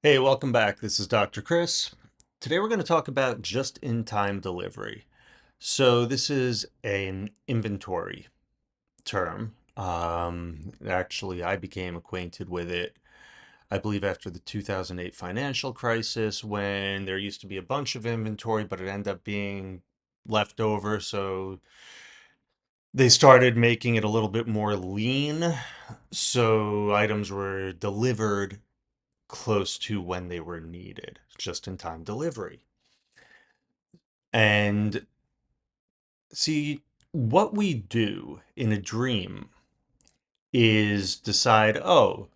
Hey, welcome back. This is Dr. Chris. Today we're going to talk about just-in-time delivery. So this is an inventory term. Actually, I became acquainted with it, I believe, after the 2008 financial crisis when there used to be a bunch of inventory, but it ended up being left over. So they started making it a little bit more lean. So items were delivered close to when they were needed, just in time delivery. And see, what we do in a dream is decide, oh,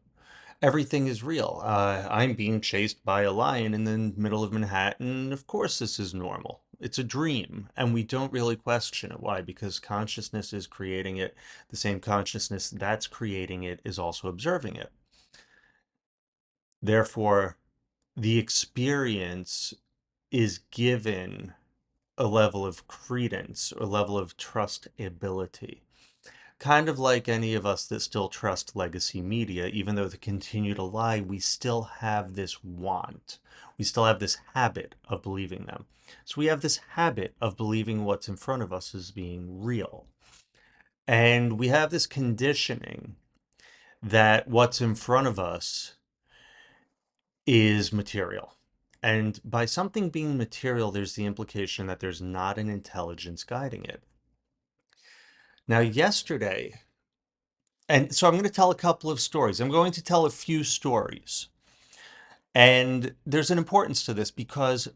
everything is real. I'm being chased by a lion in the middle of Manhattan. Of course, this is normal. It's a dream, and we don't really question it. Why? Because consciousness is creating it. The same consciousness that's creating it is also observing it. Therefore, the experience is given a level of credence or level of trustability. Kind of like any of us that still trust legacy media, even though they continue to lie, we still have this want. We still have this habit of believing them. So we have this habit of believing what's in front of us as being real. And we have this conditioning that what's in front of us is material. And by something being material, there's the implication that there's not an intelligence guiding it. Now, yesterday, and so I'm going to tell a couple of stories. I'm going to tell a few stories. And there's an importance to this because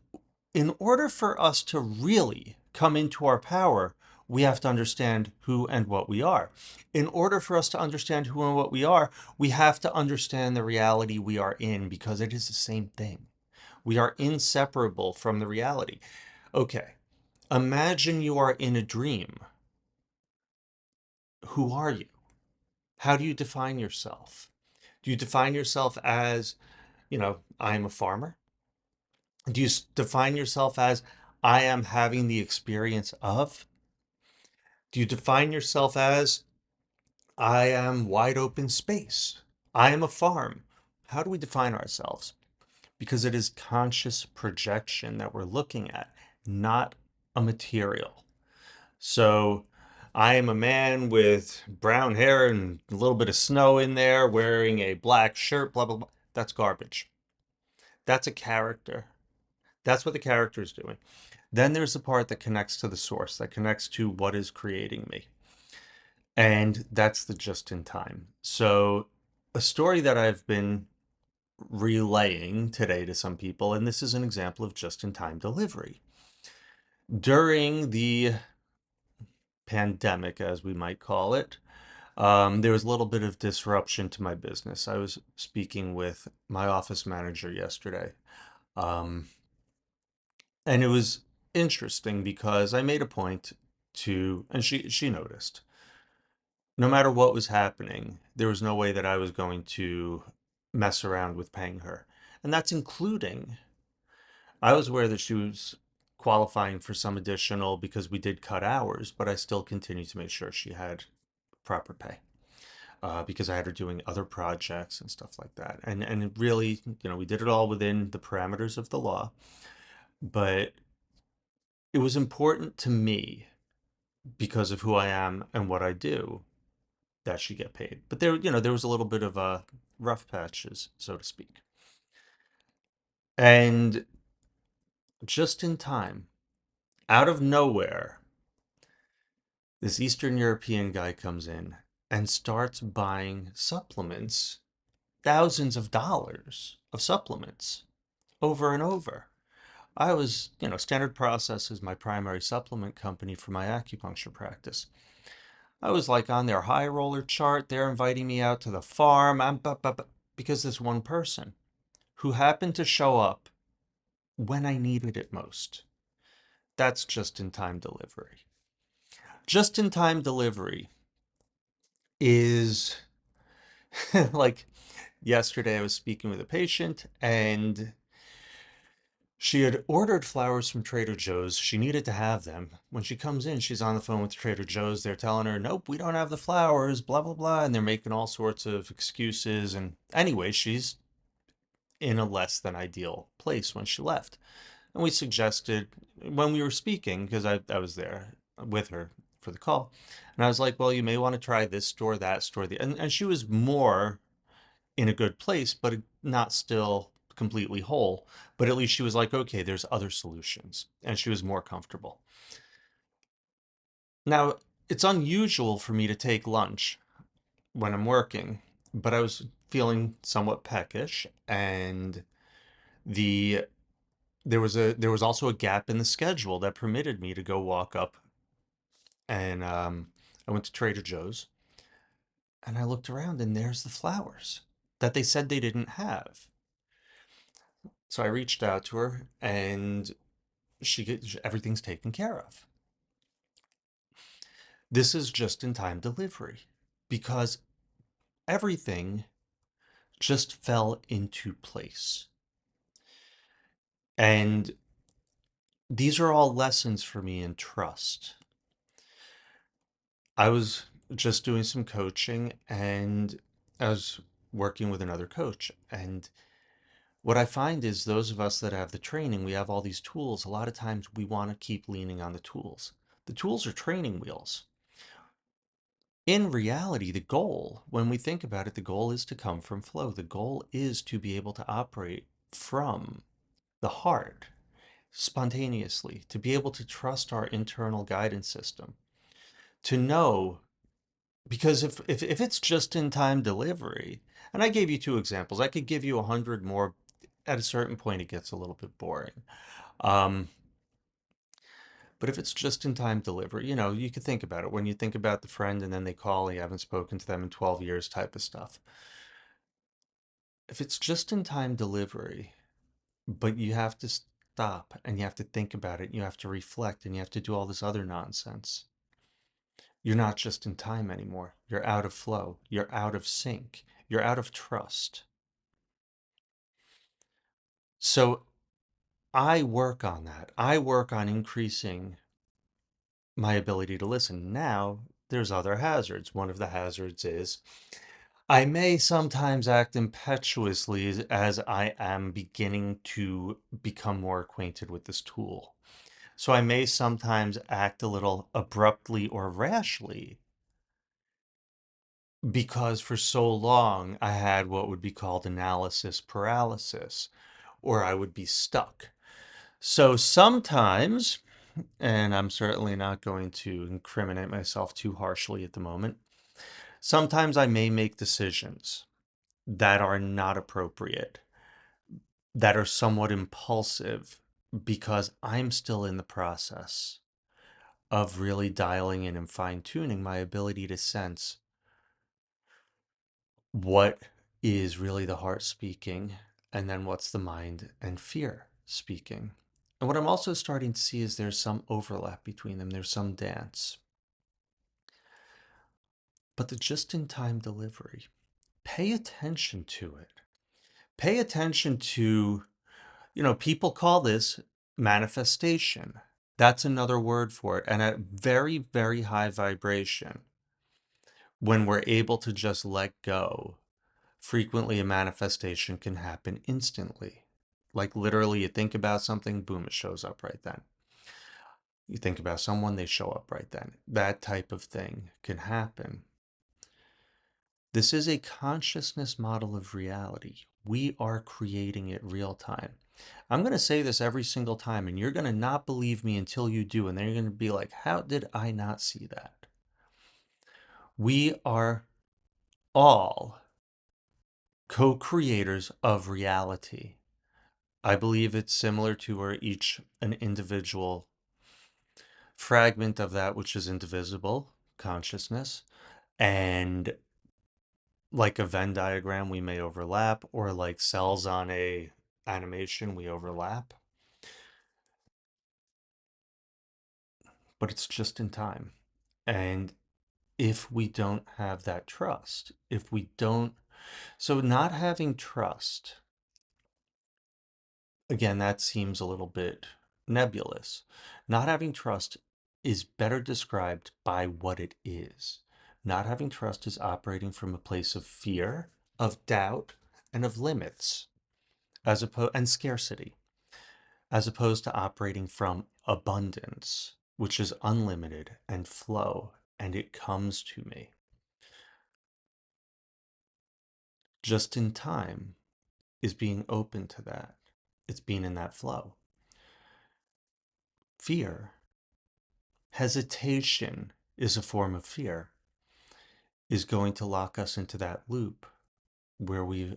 in order for us to really come into our power, we have to understand who and what we are. In order for us to understand who and what we are, we have to understand the reality we are in because it is the same thing. We are inseparable from the reality. Okay, imagine you are in a dream. Who are you? How do you define yourself? Do you define yourself as, I'm a farmer? Do you define yourself as, I am having the experience of? Do you define yourself as, I am wide open space? I am a farm. How do we define ourselves? Because it is conscious projection that we're looking at, not a material. So I am a man with brown hair and a little bit of snow in there, wearing a black shirt, blah, blah, blah. That's garbage. That's a character. That's what the character is doing. Then there's the part that connects to the source, that connects to what is creating me. And that's the just in time. So, a story that I've been relaying today to some people, and this is an example of just in time delivery. During the pandemic, as we might call it, there was a little bit of disruption to my business. I was speaking with my office manager yesterday. Um, and it was interesting because I made a point to, and she noticed, no matter what was happening, there was no way that I was going to mess around with paying her. And that's including, I was aware that she was qualifying for some additional because we did cut hours, but I still continued to make sure she had proper pay. Because I had her doing other projects and stuff like that. And it really, we did it all within the parameters of the law, but it was important to me because of who I am and what I do that she get paid. But there was a little bit of rough patches, so to speak. And just in time, out of nowhere, this Eastern European guy comes in and starts buying supplements, thousands of dollars of supplements over and over. I was, Standard Process is my primary supplement company for my acupuncture practice. I was like on their high roller chart. They're inviting me out to the farm. Because this one person who happened to show up when I needed it most. That's just in time delivery. Just in time delivery is like yesterday I was speaking with a patient and she had ordered flowers from Trader Joe's. She needed to have them. When she comes in, she's on the phone with Trader Joe's. They're telling her, nope, we don't have the flowers, blah, blah, blah. And they're making all sorts of excuses. And anyway, she's in a less than ideal place when she left. And we suggested when we were speaking, because I was there with her for the call, and I was like, well, you may want to try this store, that store, and she was more in a good place, but not still completely whole. But at least she was like, okay, there's other solutions, and she was more comfortable. Now, it's unusual for me to take lunch when I'm working, but I was feeling somewhat peckish, and the there was also a gap in the schedule that permitted me to go walk up, and I went to Trader Joe's, and I looked around, and there's the flowers that they said they didn't have. So I reached out to her, and everything's taken care of. This is just in time delivery because everything just fell into place. And these are all lessons for me in trust. I was just doing some coaching, and I was working with another coach. And what I find is those of us that have the training, we have all these tools. A lot of times we want to keep leaning on the tools. The tools are training wheels. In reality, the goal, when we think about it, the goal is to come from flow. The goal is to be able to operate from the heart spontaneously, to be able to trust our internal guidance system, to know, because if it's just in time delivery, and I gave you two examples, I could give you 100 more. At a certain point, it gets a little bit boring. Um, but if it's just in time delivery, you could think about it. When you think about the friend and then they call, you haven't spoken to them in 12 years type of stuff. If it's just in time delivery, but you have to stop and you have to think about it, you have to reflect, and you have to do all this other nonsense, you're not just in time anymore. You're out of flow. You're out of sync. You're out of trust. So I work on that. I work on increasing my ability to listen. Now, there's other hazards. One of the hazards is I may sometimes act impetuously as I am beginning to become more acquainted with this tool. So I may sometimes act a little abruptly or rashly because for so long I had what would be called analysis paralysis, or I would be stuck. So sometimes, and I'm certainly not going to incriminate myself too harshly at the moment, sometimes I may make decisions that are not appropriate, that are somewhat impulsive, because I'm still in the process of really dialing in and fine tuning my ability to sense what is really the heart speaking, and then what's the mind and fear speaking. And what I'm also starting to see is there's some overlap between them, there's some dance. But the just in time delivery, pay attention to it. Pay attention to, people call this manifestation. That's another word for it. And at very, very high vibration, when we're able to just let go, frequently a manifestation can happen instantly. Like literally, you think about something, boom, it shows up right then. You think about someone, they show up right then. That type of thing can happen. This is a consciousness model of reality. We are creating it real time. I'm going to say this every single time, and you're going to not believe me until you do. And then you're going to be like, how did I not see that? We are all co creators of reality. I believe it's similar to where each an individual fragment of that which is indivisible, consciousness, and like a Venn diagram, we may overlap, or like cells on a animation, we overlap, but it's just in time. And if we don't have that trust, if we don't, so not having trust, again, that seems a little bit nebulous. Not having trust is better described by what it is. Not having trust is operating from a place of fear, of doubt, and of limits. as opposed and scarcity, as opposed to operating from abundance, which is unlimited and flow, and it comes to me just in time, is being open to that. It's being in that flow. Fear, hesitation is a form of fear, is going to lock us into that loop where we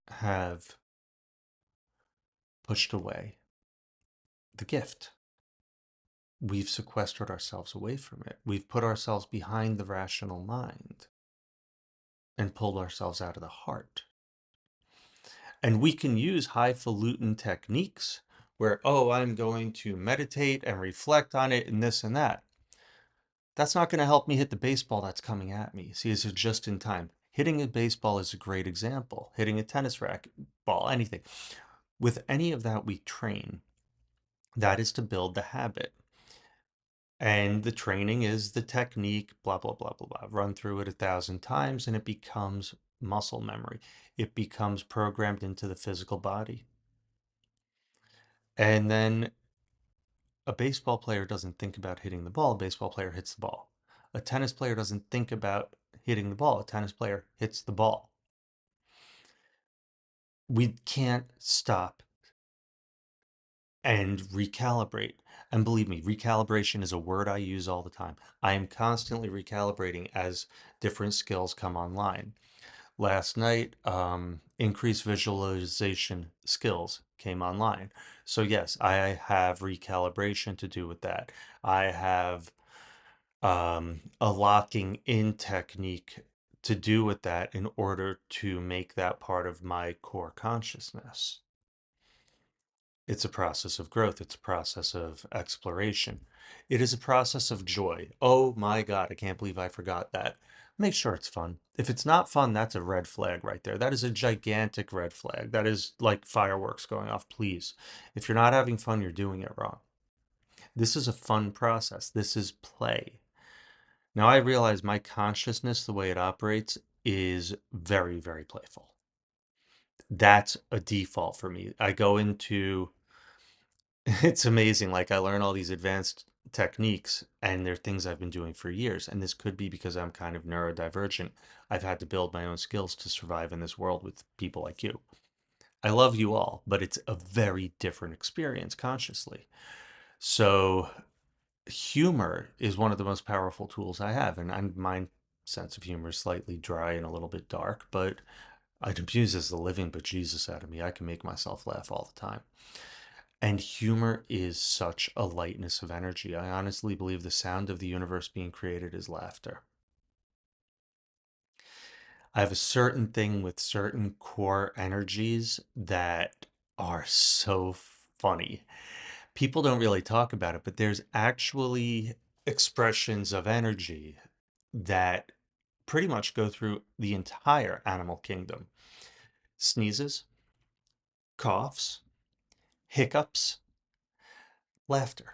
have pushed away the gift. We've sequestered ourselves away from it. We've put ourselves behind the rational mind and pulled ourselves out of the heart. And we can use highfalutin techniques where, oh, I'm going to meditate and reflect on it and this and that. That's not going to help me hit the baseball that's coming at me. See, it's just in time. Hitting a baseball is a great example. Hitting a tennis racket, ball, anything. With any of that, we train. That is to build the habit. And the training is the technique, blah, blah, blah, blah, blah. Run through it 1,000 times and it becomes muscle memory. It becomes programmed into the physical body. And then a baseball player doesn't think about hitting the ball. A baseball player hits the ball. A tennis player doesn't think about hitting the ball. A tennis player hits the ball. We can't stop and recalibrate. And believe me, recalibration is a word I use all the time. I am constantly recalibrating as different skills come online. Last night, increased visualization skills came online. So yes, I have recalibration to do with that. I have a locking in technique to do with that in order to make that part of my core consciousness. It's a process of growth. It's a process of exploration. It is a process of joy. Oh my God, I can't believe I forgot that. Make sure it's fun. If it's not fun, that's a red flag right there. That is a gigantic red flag. That is like fireworks going off. Please. If you're not having fun, you're doing it wrong. This is a fun process. This is play. Now I realize my consciousness, the way it operates, is very, very playful. That's a default for me. I go into It's amazing. Like I learn all these advanced techniques and they're things I've been doing for years. And this could be because I'm kind of neurodivergent. I've had to build my own skills to survive in this world with people like you. I love you all, but it's a very different experience consciously. So humor is one of the most powerful tools I have. And my sense of humor is slightly dry and a little bit dark, but it abuses the living bejesus out of me. I can make myself laugh all the time. And humor is such a lightness of energy. I honestly believe the sound of the universe being created is laughter. I have a certain thing with certain core energies that are so funny. People don't really talk about it, but there's actually expressions of energy that pretty much go through the entire animal kingdom. Sneezes, coughs, hiccups, laughter.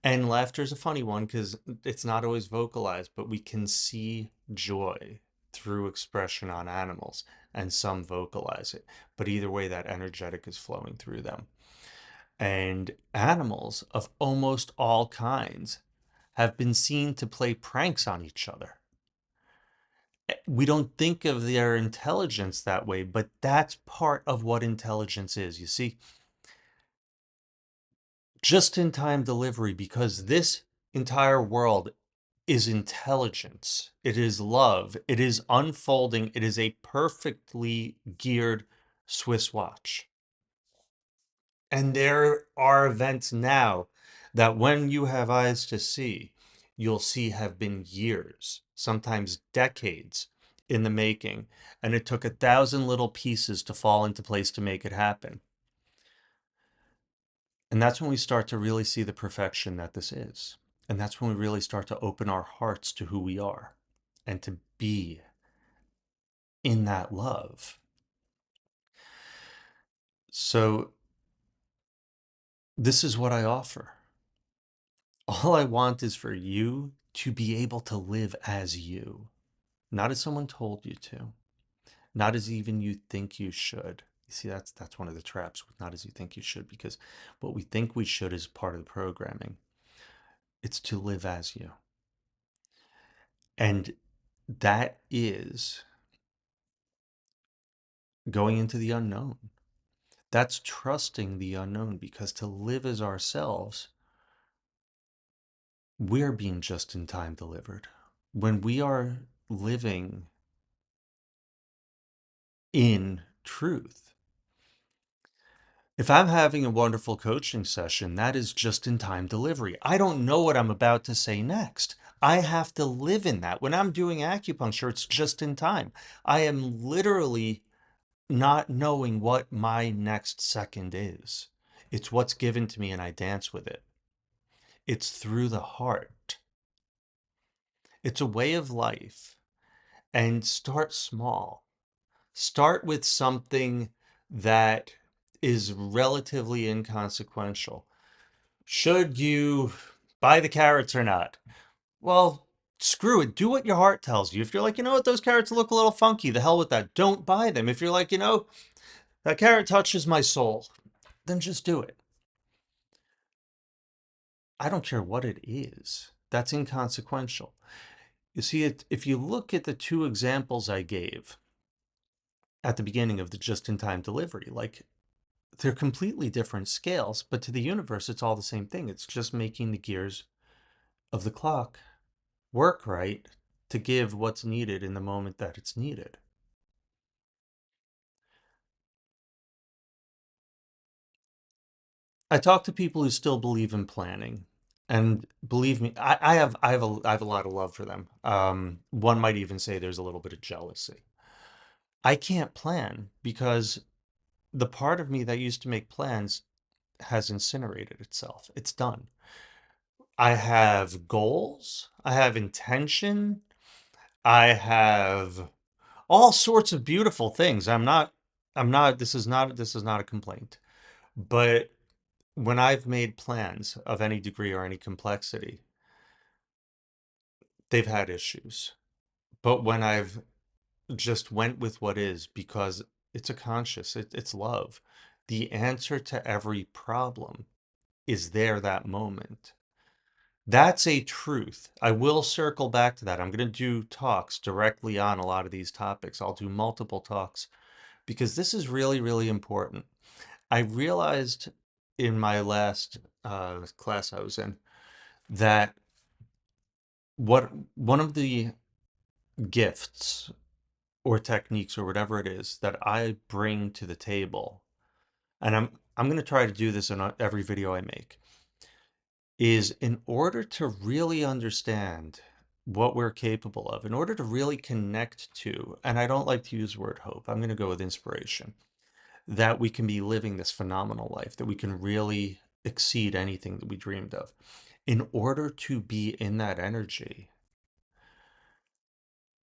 And laughter is a funny one because it's not always vocalized, but we can see joy through expression on animals, and some vocalize it. But either way, that energetic is flowing through them. And animals of almost all kinds have been seen to play pranks on each other. We don't think of their intelligence that way, but that's part of what intelligence is. You see, just in time delivery, because this entire world is intelligence. It is love. It is unfolding. It is a perfectly geared Swiss watch. And there are events now that when you have eyes to see, you'll see have been years, sometimes decades in the making. And it took 1,000 little pieces to fall into place to make it happen. And that's when we start to really see the perfection that this is. And that's when we really start to open our hearts to who we are and to be in that love. So, this is what I offer. All I want is for you to be able to live as you, not as someone told you to, not as even you think you should. You see, that's one of the traps. Not as you think you should, because what we think we should is part of the programming. It's to live as you. And that is going into the unknown. That's trusting the unknown, because to live as ourselves, we're being just in time delivered. When we are living in truth, if I'm having a wonderful coaching session, that is just in time delivery. I don't know what I'm about to say next. I have to live in that. When I'm doing acupuncture, it's just in time. I am literally not knowing what my next second is. It's what's given to me and I dance with it. It's through the heart. It's a way of life. And start small. Start with something that is relatively inconsequential. Should you buy the carrots or not? Well, screw it. Do what your heart tells you. If you're like, you know what, those carrots look a little funky, the hell with that. Don't buy them. If you're like, you know, that carrot touches my soul, then just do it. I don't care what it is. That's inconsequential. You see, if you look at the two examples I gave at the beginning of the just-in-time delivery, like, they're completely different scales, but to the universe, it's all the same thing. It's just making the gears of the clock work right to give what's needed in the moment that it's needed. I talk to people who still believe in planning, and believe me, I have a lot of love for them. One might even say there's a little bit of jealousy. I can't plan because the part of me that used to make plans has incinerated itself. It's done. I have goals, I have intention, I have all sorts of beautiful things. I'm not this is not a complaint. But when I've made plans of any degree or any complexity, they've had issues. But when I've just went with what is, because it's a conscious, it's love. The answer to every problem is there that moment. That's a truth. I will circle back to that. I'm going to do talks directly on a lot of these topics. I'll do multiple talks because this is really, really important. I realized in my last class I was in that what one of the gifts or techniques or whatever it is that I bring to the table, and I'm going to try to do this in every video I make, is in order to really understand what we're capable of, in order to really connect to, and I don't like to use the word hope, I'm going to go with inspiration, that we can be living this phenomenal life, that we can really exceed anything that we dreamed of. In order to be in that energy,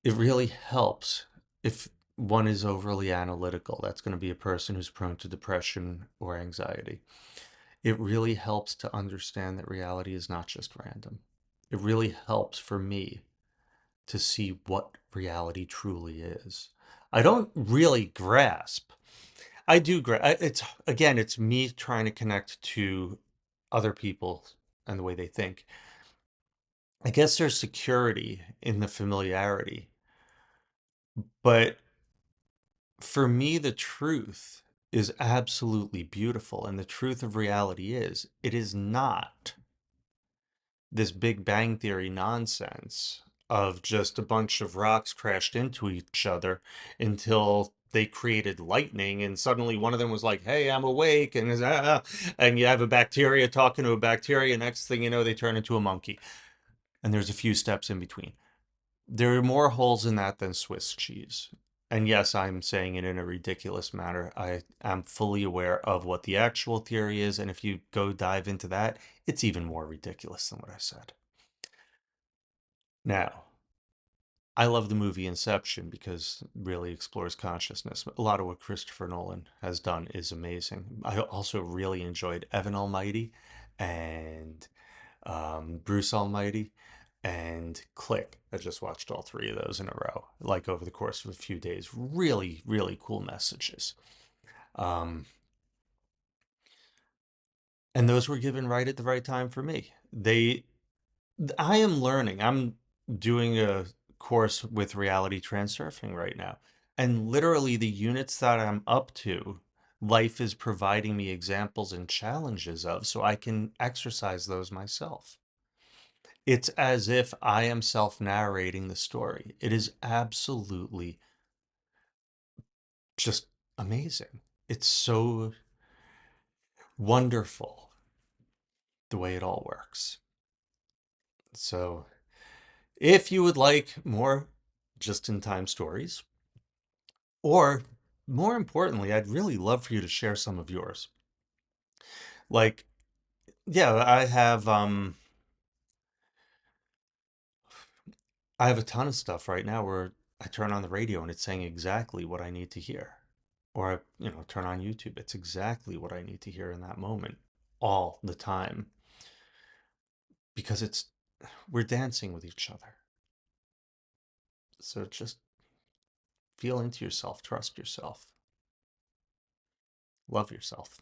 it really helps if one is overly analytical. That's going to be a person who's prone to depression or anxiety. It really helps to understand that reality is not just random. It really helps for me to see what reality truly is. I don't really grasp. I do grasp. It's again, it's me trying to connect to other people and the way they think. I guess there's security in the familiarity, but for me, the truth is absolutely beautiful. And the truth of reality is, it is not this Big Bang Theory nonsense of just a bunch of rocks crashed into each other until they created lightning, and suddenly one of them was like, "Hey, I'm awake," and you have a bacteria talking to a bacteria. Next thing you know, they turn into a monkey, and there's a few steps in between. There are more holes in that than Swiss cheese. And yes, I'm saying it in a ridiculous manner. I am fully aware of what the actual theory is, and if you go dive into that, it's even more ridiculous than what I said. Now, I love the movie Inception because it really explores consciousness. A lot of what Christopher Nolan has done is amazing. I also really enjoyed Evan Almighty and Bruce Almighty and Click. I just watched all three of those in a row, like over the course of a few days. Really, really cool messages. Um, and those were given right at the right time for me. I am learning. I'm doing a course with reality transurfing right now. And literally, the units that I'm up to, life is providing me examples and challenges of so I can exercise those myself. It's as if I am self narrating the story. It is absolutely just amazing. It's so wonderful the way it all works. So, if you would like more just in time stories, or more importantly, I'd really love for you to share some of yours. Like, yeah, I have a ton of stuff right now where I turn on the radio and it's saying exactly what I need to hear. Or turn on YouTube. It's exactly what I need to hear in that moment all the time because it's we're dancing with each other. So just feel into yourself, trust yourself, love yourself.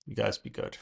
You guys be good.